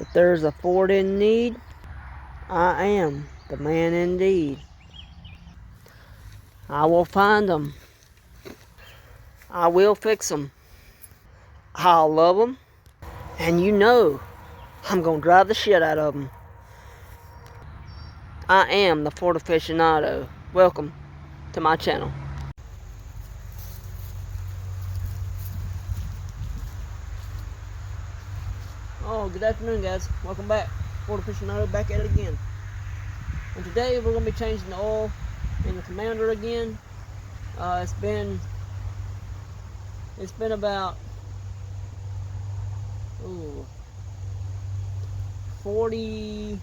If there's a Ford in need, I am the man indeed. I will find them. I will fix them. I'll love them. And you know, I'm going to drive the shit out of them. I am the Ford aficionado. Welcome to my channel. Oh, good afternoon, guys. Welcome back. Ford aficionado back at it again. And today we're going to be changing the oil in the Commander again. It's been about 40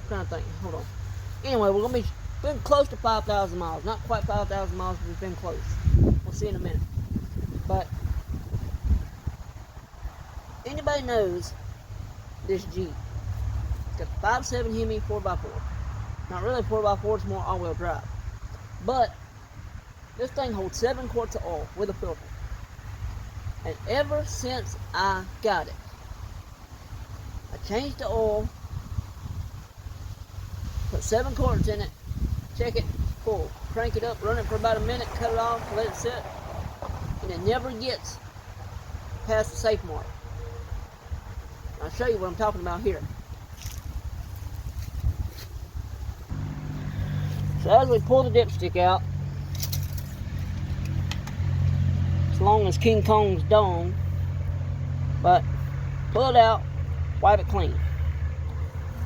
trying to think. Hold on. Anyway, we're gonna be been close to 5,000 miles. Not quite 5,000 miles, but we've been close. We'll see in a minute. But anybody knows this Jeep? It's got 5.7 Hemi 4x4. Not really 4x4, it's more all-wheel drive. But this thing holds 7 quarts of oil with a filter. And ever since I got it, I changed the oil, put 7 quarts in it, check it, full, crank it up, run it for about a minute, cut it off, let it sit, and it never gets past the safe mark. I'll show you what I'm talking about here. So as we pull the dipstick out, as long as King Kong's dome, but pull it out, wipe it clean.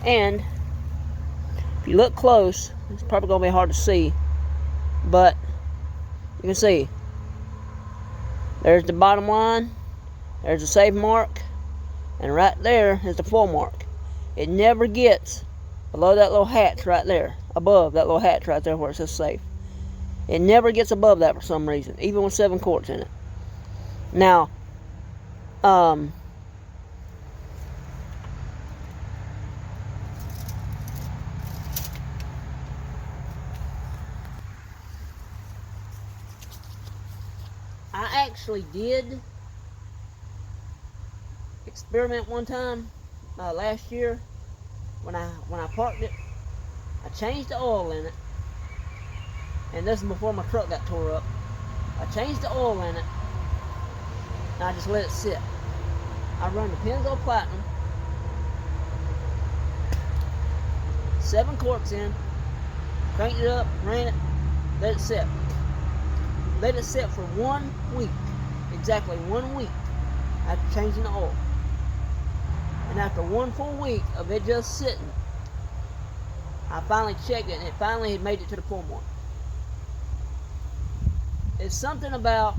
And if you look close, it's probably going to be hard to see, but you can see there's the bottom line, there's the safe mark, and right there is the full mark. It never gets below that little hatch right there, above that little hatch right there where it says safe. It never gets above that for some reason, even with 7 quarts in it. Now, I actually did experiment one time last year when I parked it. I changed the oil in it, and this is before my truck got tore up. I changed the oil in it, and I just let it sit. I run the Pennzoil Platinum, 7 quarts in, cranked it up, ran it, let it sit. Let it sit for 1 week, exactly 1 week after changing the oil. And after 1 full week of it just sitting, I finally checked it, and it finally had made it to the full mark. It's something about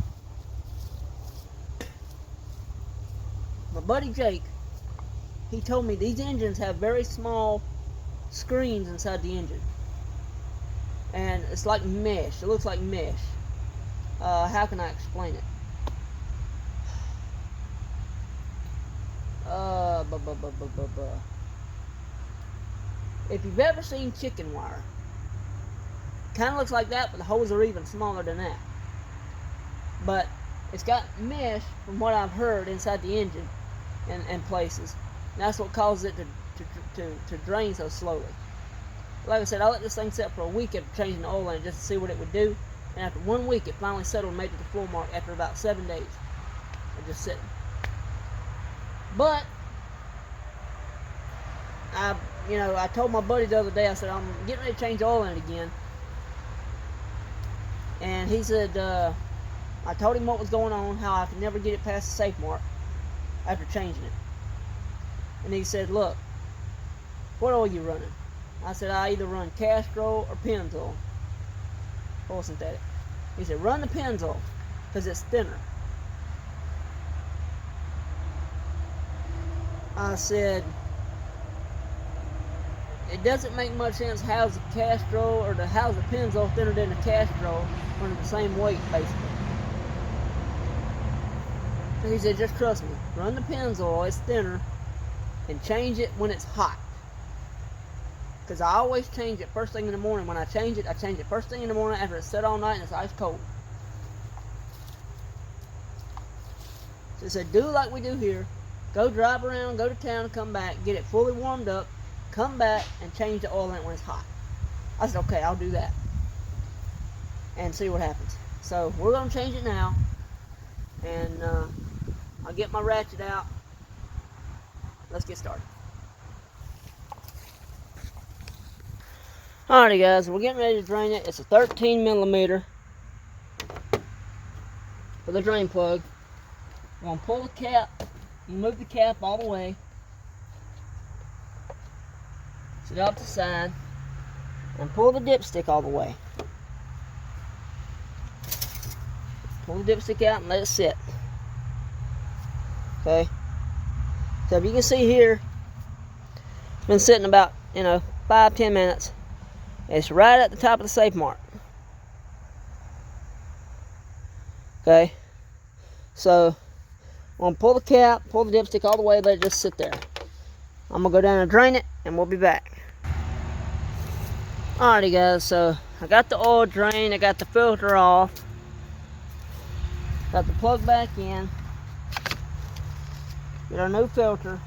my buddy Jake. He told me these engines have very small screens inside the engine, and it's like mesh. It looks like mesh. How can I explain it? If you've ever seen chicken wire, kind of looks like that, but the holes are even smaller than that. But it's got mesh, from what I've heard, inside the engine and places. And that's what causes it to drain so slowly. Like I said, I let this thing sit for a week after changing the oil in it just to see what it would do. And after 1 week, it finally settled and made it to the full mark after about 7 days of just sitting. But I told my buddy the other day, I said, I'm getting ready to change the oil in it again. And he said, I told him what was going on, how I could never get it past the safe mark after changing it. And he said, look, what oil are you running? I said, I either run Castrol or Pennzoil, full synthetic. He said, run the Pennzoil, because it's thinner. I said, it doesn't make much sense. How's the Castrol or how's the Pennzoil thinner than the Castrol when they're the same weight, basically? So he said, just trust me. Run the Pennzoil, it's thinner, and change it when it's hot. Because I always change it first thing in the morning. When I change it first thing in the morning after it's set all night and it's ice cold. So it said, do like we do here. Go drive around, go to town, come back, get it fully warmed up, come back, and change the oil in it when it's hot. I said, okay, I'll do that. And see what happens. So we're going to change it now. And I'll get my ratchet out. Let's get started. Alrighty guys, we're getting ready to drain it. It's a 13 millimeter for the drain plug. We're going to pull the cap, move the cap all the way. Sit off to the side and pull the dipstick all the way. Pull the dipstick out and let it sit. Okay. So if you can see here, it's been sitting about, 5-10 minutes. It's right at the top of the safe mark. Okay. So I'm going to pull the cap, pull the dipstick all the way, let it just sit there. I'm going to go down and drain it, and we'll be back. Alrighty guys, so I got the oil drained, I got the filter off. Got the plug back in. Get our new filter.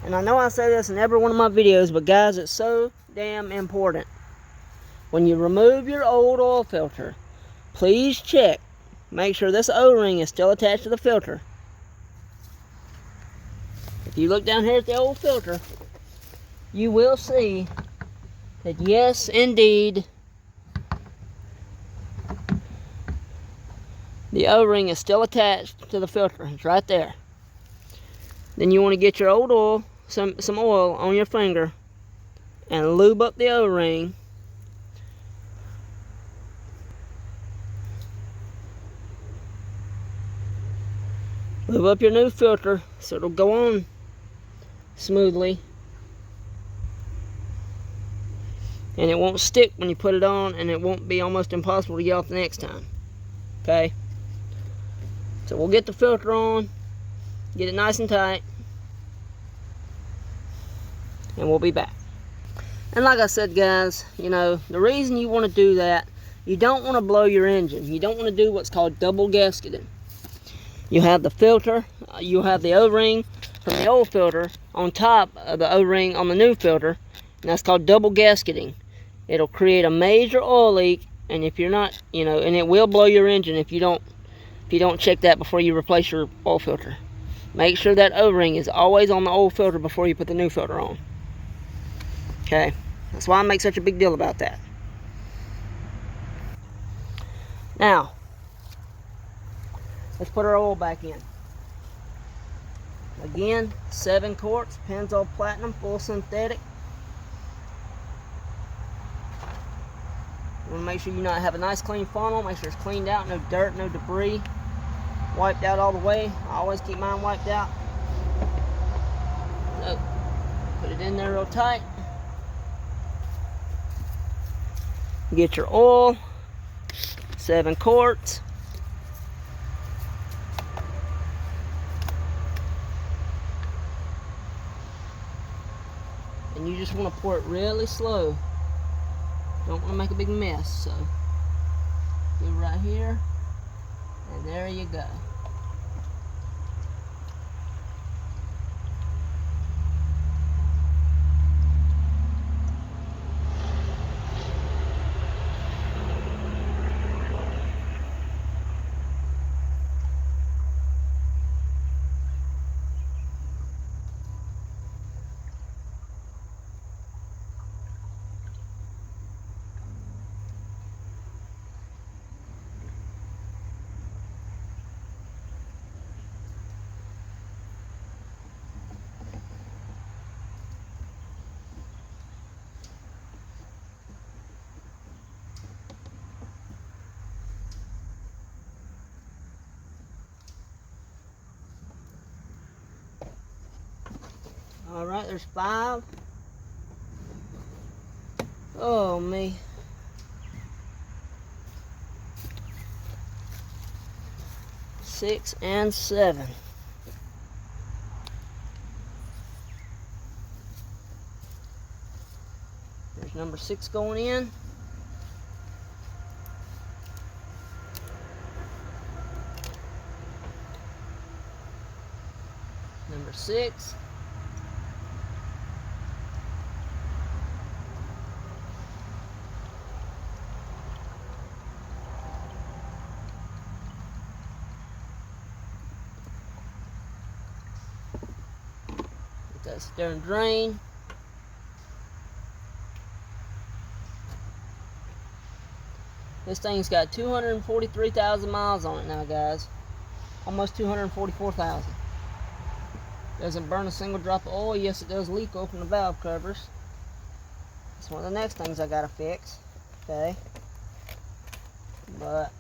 And I know I say this in every one of my videos, but guys, it's so damn important. When you remove your old oil filter, please check. Make sure this O-ring is still attached to the filter. If you look down here at the old filter, you will see that yes, indeed, the O-ring is still attached to the filter. It's right there. Then you want to get your old oil, some oil on your finger, and lube up the O-ring. Lube up your new filter so it'll go on smoothly. And it won't stick when you put it on, and it won't be almost impossible to get off the next time. Okay? So we'll get the filter on, get it nice and tight, and we'll be back. And like I said guys, the reason you want to do that, you don't want to blow your engine. You don't want to do what's called double gasketing. You have the filter, you have the O-ring from the old filter on top of the O-ring on the new filter, and that's called double gasketing. It'll create a major oil leak, and if you're not, and it will blow your engine if you don't check that before you replace your oil filter. Make sure that O-ring is always on the old filter before you put the new filter on. Okay, that's why I make such a big deal about that. Now, let's put our oil back in. Again, 7 quarts, Pennzoil Platinum, full synthetic. You want to make sure you have a nice clean funnel. Make sure it's cleaned out, no dirt, no debris. Wiped out all the way. I always keep mine wiped out. So, put it in there real tight. Get your oil. 7 quarts. And you just want to pour it really slow. Don't want to make a big mess, so go right here, and there you go. Alright, there's 5. Oh, me. 6 and 7. There's number 6 going in. Number 6. Let that sit there and drain. This thing's got 243,000 miles on it now, guys. Almost 244,000. Doesn't burn a single drop of oil. Yes, it does leak open the valve covers. That's one of the next things I gotta fix. Okay. But,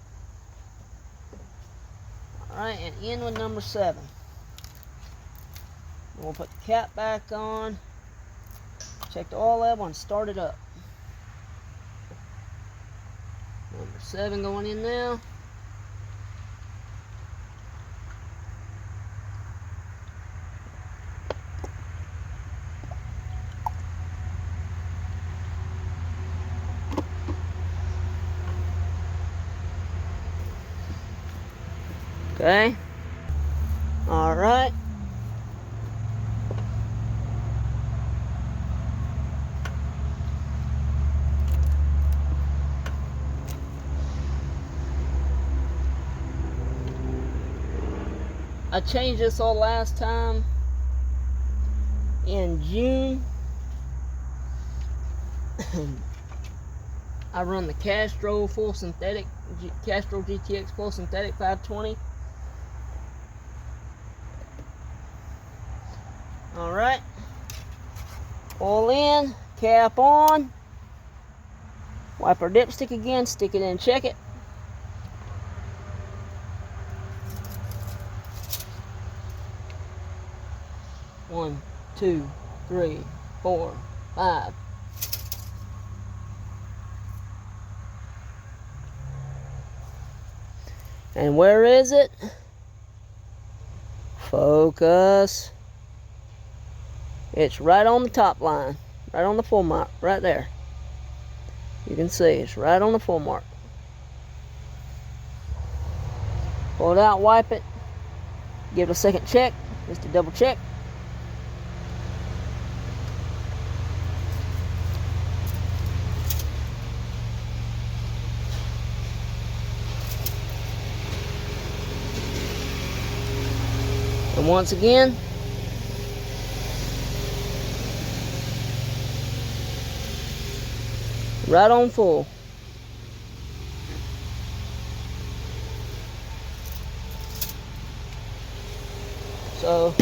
alright, and in with number 7. We'll put the cap back on. Check the oil level and start it up. Number 7 going in now. Okay. All right. I changed this all last time in June. I run the Castrol full synthetic, Castrol GTX full synthetic 520. All right, oil in, cap on. Wipe our dipstick again, stick it in, check it. One, 2, 3, 4, 5. And where is it? Focus. It's right on the top line, right on the full mark, right there. You can see it's right on the full mark. Pull it out, wipe it, give it a second check, just to double check. And once again, right on full. So,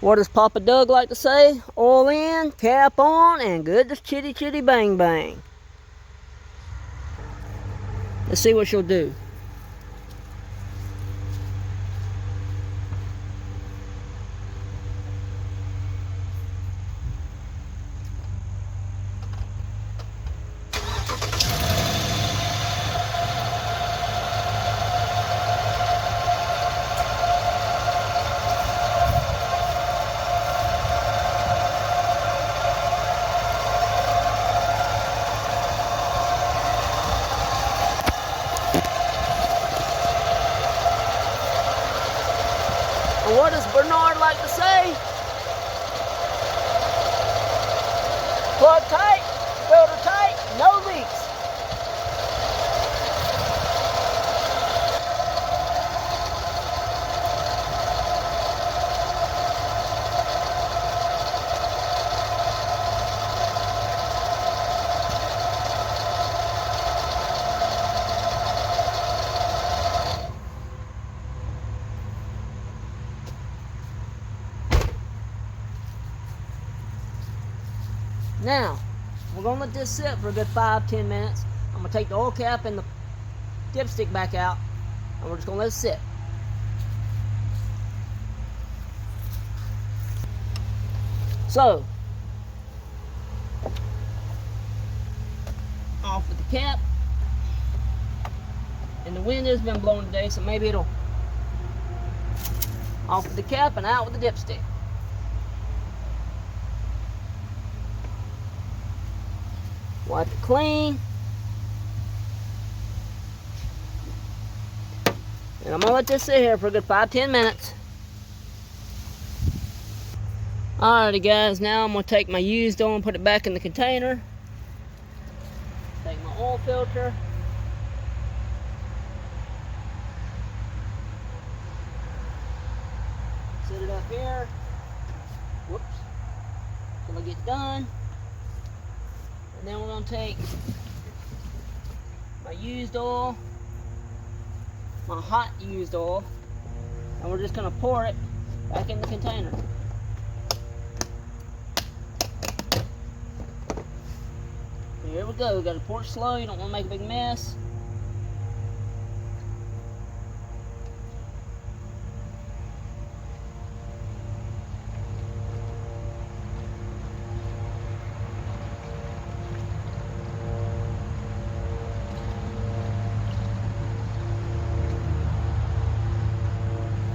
what does Papa Doug like to say? Oil in, cap on, and good as chitty chitty bang bang. Let's see what she'll do. And what does Bernard like to say? Plug tight, filter tight, no leaks. Now, we're going to let this sit for a good 5-10 minutes. I'm going to take the oil cap and the dipstick back out, and we're just going to let it sit. So, off with the cap. And the wind has been blowing today, so maybe it'll off with the cap and out with the dipstick. Wipe it clean. And I'm gonna let this sit here for a good 5-10 minutes. Alrighty guys, now I'm gonna take my used oil and put it back in the container. Take my oil filter. Set it up here. Whoops. Till I get done. And then we're gonna take my used oil, my hot used oil, and we're just gonna pour it back in the container. Here we go. Got to pour it slow. You don't want to make a big mess.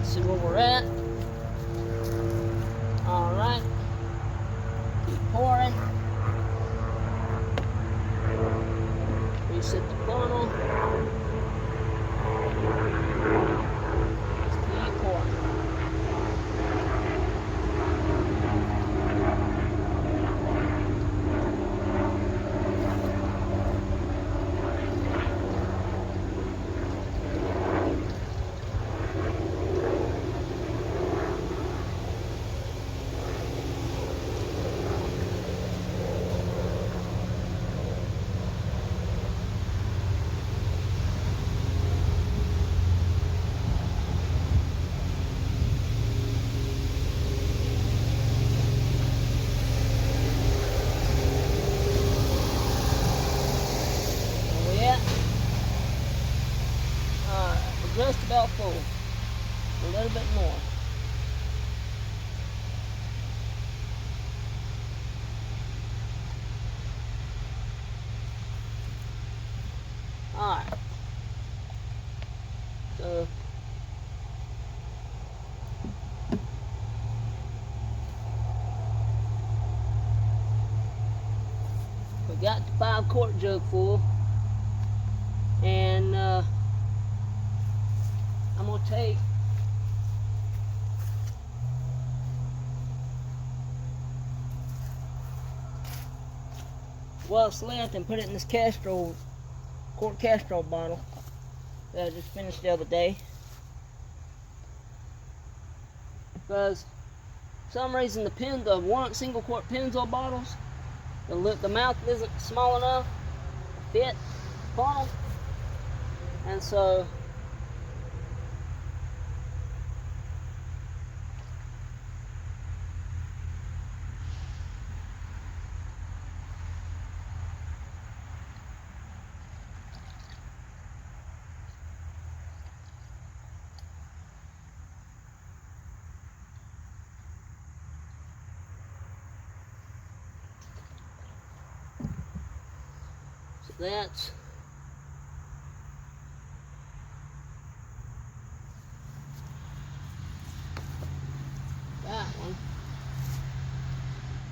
See where we're at. All right. Keep pouring. Reset the funnel. Just keep pouring. Just about full. A little bit more. Alright. So we got the 5-quart jug full, and I'm gonna take what's left and put it in this quart Castrol bottle that I just finished the other day. Because for some reason the single quart Pennzoil bottles, the mouth isn't small enough to fit the funnel, and so that's that one.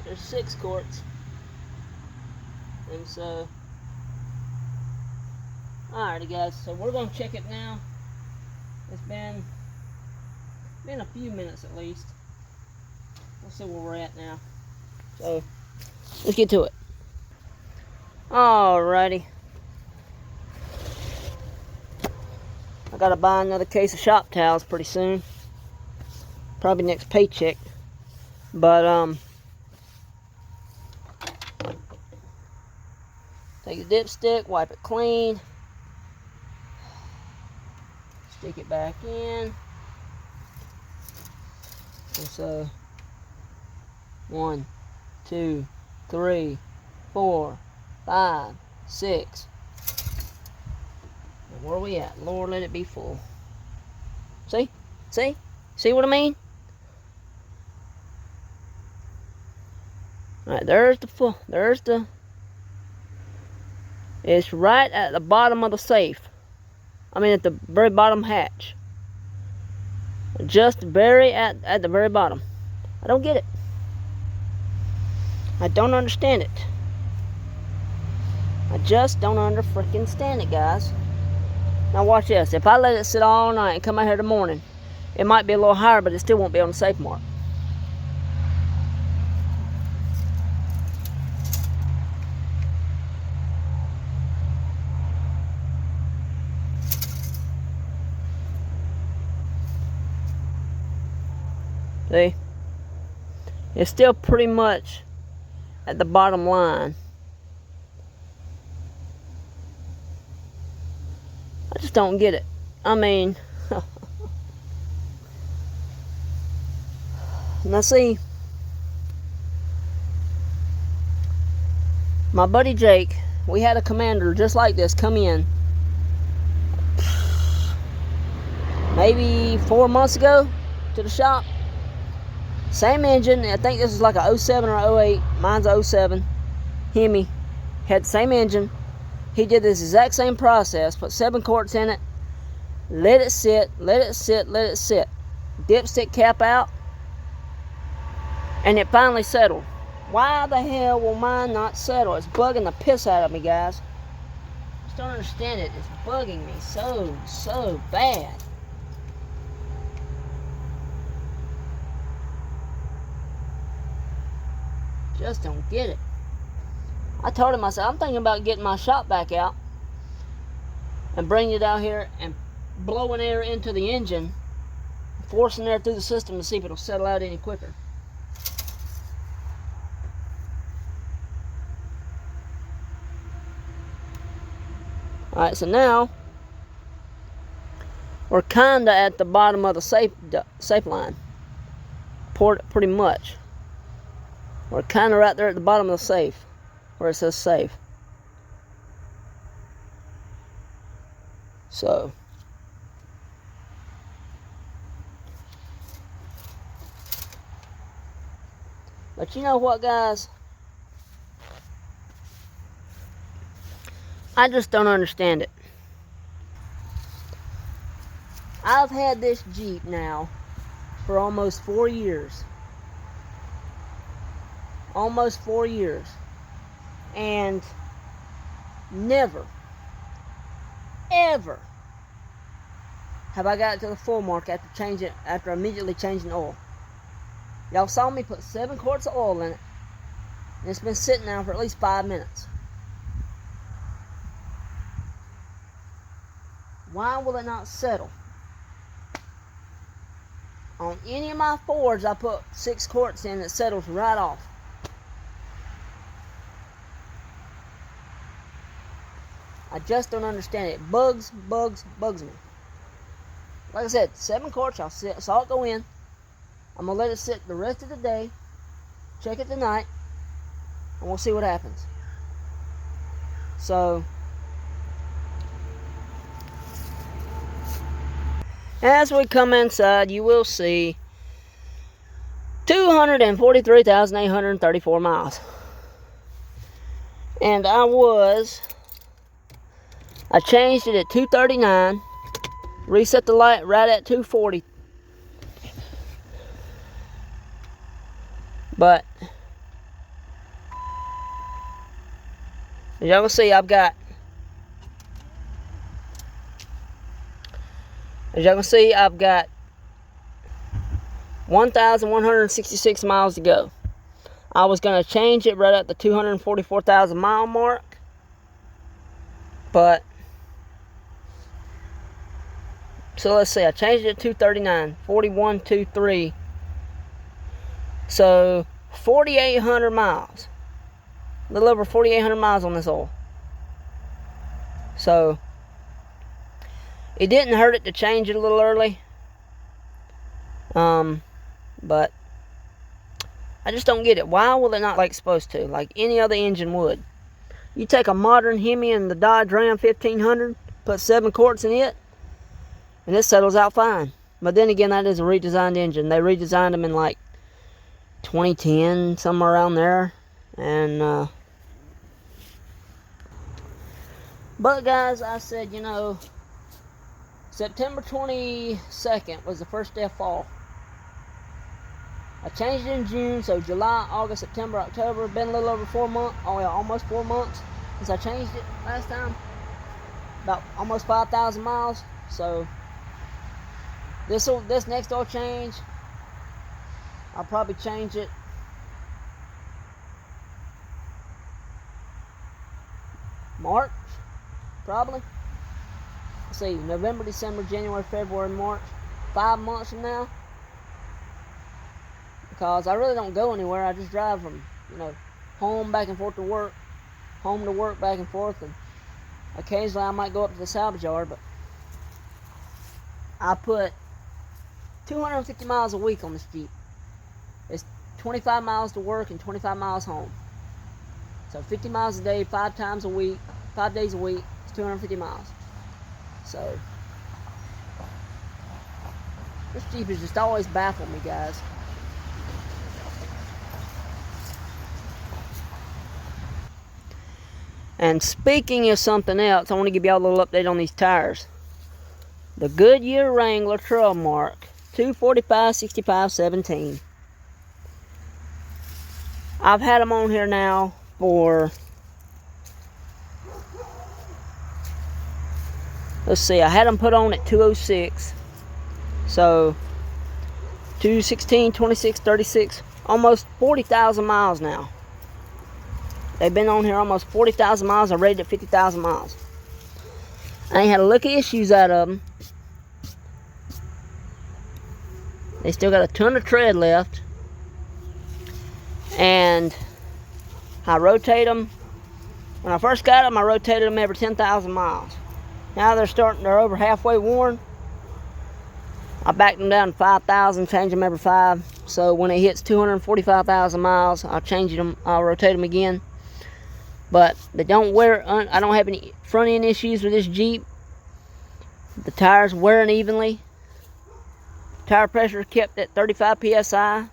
There's 6 quarts. And so, alrighty guys, so we're gonna check it now. It's been a few minutes at least. Let's see where we're at now. So let's get to it. Alrighty. I gotta buy another case of shop towels pretty soon. Probably next paycheck. But take the dipstick, wipe it clean. Stick it back in. And so 1, 2, 3, 4, 5, 6. And where are we at? Lord, let it be full. See? See? See what I mean? Alright, there's the full. It's right at the bottom of the safe. I mean, at the very bottom hatch. Just at the very bottom. I don't get it. I don't understand it. I just don't freaking stand it, guys. Now watch this. If I let it sit all night and come out here in the morning, it might be a little higher, but it still won't be on the safe mark. See? It's still pretty much at the bottom line. I just don't get it. I mean, now see, my buddy Jake, we had a Commander just like this come in maybe 4 months ago to the shop. Same engine. I think this is like a 07 or 08. Mine's a 07. Hemi. Had the same engine. He did this exact same process. Put 7 quarts in it. Let it sit. Let it sit. Let it sit. Dipstick cap out. And it finally settled. Why the hell will mine not settle? It's bugging the piss out of me, guys. Just don't understand it. It's bugging me so bad. Just don't get it. I told him, I said, I'm thinking about getting my shop back out and bringing it out here and blowing air into the engine, forcing air through the system to see if it'll settle out any quicker. Alright, so now we're kinda at the bottom of the safe line. Pretty much. We're kinda right there at the bottom of the safe, where it says safe. So but you know what, guys? I just don't understand it. I've had this Jeep now for almost 4 years. Almost 4 years. And never, ever have I got it to the full mark after immediately changing oil. Y'all saw me put 7 quarts of oil in it, and it's been sitting now for at least 5 minutes. Why will it not settle? On any of my Fords, I put 6 quarts in, it settles right off. I just don't understand it. Bugs me. Like I said, 7 quarts, saw it go in. I'm going to let it sit the rest of the day. Check it tonight. And we'll see what happens. So, as we come inside, you will see 243,834 miles. And I changed it at 239, reset the light right at 240. But as y'all can see, I've got 1,166 miles to go. I was going to change it right at the 244,000 mile mark, but so let's see, I changed it to 239, 4123. So 4,800 miles. A little over 4,800 miles on this oil. So it didn't hurt it to change it a little early. But I just don't get it. Why will it not like supposed to? Like any other engine would. You take a modern Hemi and the Dodge Ram 1500, put 7 quarts in it, and it settles out fine. But then again, that is a redesigned engine. They redesigned them in like 2010, somewhere around there. And but guys, I said, you know, September 22nd was the first day of fall. I changed it in June, so July, August, September, October. Been a little over 4 months, almost 4 months since I changed it last time. about almost 5,000 miles. So this next oil change, I'll probably change it March, probably. Let's see, November, December, January, February, March, 5 months from now. Because I really don't go anywhere. I just drive from, home back and forth to work, home to work, back and forth, and occasionally I might go up to the salvage yard, but I put 250 miles a week on this Jeep. It's 25 miles to work and 25 miles home. So 50 miles a day, 5 times a week, 5 days a week, it's 250 miles. So this Jeep has just always baffled me, guys. And speaking of something else, I want to give y'all a little update on these tires. The Goodyear Wrangler Trail Mark 245/65/17. I've had them on here now for, let's see, I had them put on at 206. So 216, 26, 36, almost 40,000 miles now. They've been on here almost 40,000 miles. I rated at 50,000 miles. I ain't had a lick of issues out of them. They still got a ton of tread left. And I rotate them. When I first got them, I rotated them every 10,000 miles. Now they're over halfway worn. I backed them down to 5,000, change them every 5. So when it hits 245,000 miles, I'll rotate them again. But they don't wear, I don't have any front end issues with this Jeep. The tires wearing evenly. Tire pressure kept at 35 psi.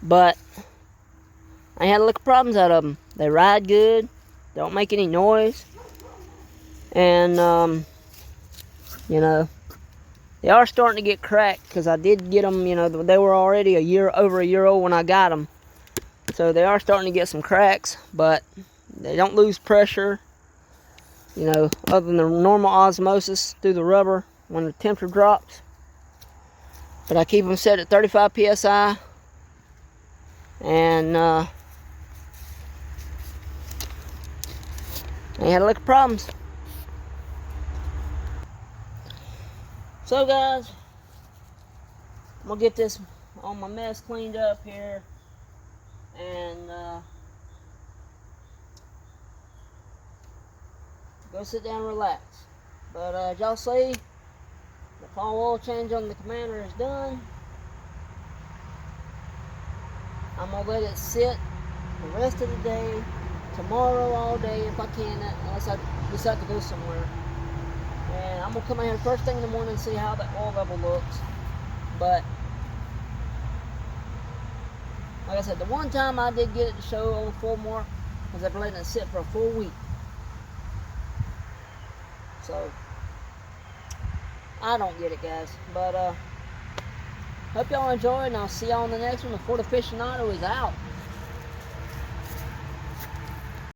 But I ain't had a lick of problems out of them. They ride good, don't make any noise, and they are starting to get cracked, because I did get them, they were already over a year old when I got them. So they are starting to get some cracks, but they don't lose pressure, other than the normal osmosis through the rubber when the temperature drops. But I keep them set at 35 psi, and I ain't had a lick of problems. So guys, I'm gonna get all my mess cleaned up here, and go sit down and relax. But as y'all see, the fall oil change on the Commander is done. I'm gonna let it sit the rest of the day, tomorrow all day if I can, unless I decide to go somewhere. And I'm gonna come in here first thing in the morning and see how the oil level looks. But like I said, the one time I did get it to show on full mark was after letting it sit for a full week. So I don't get it, guys. But hope y'all enjoy, and I'll see y'all on the next one. The Ford Aficionado is out.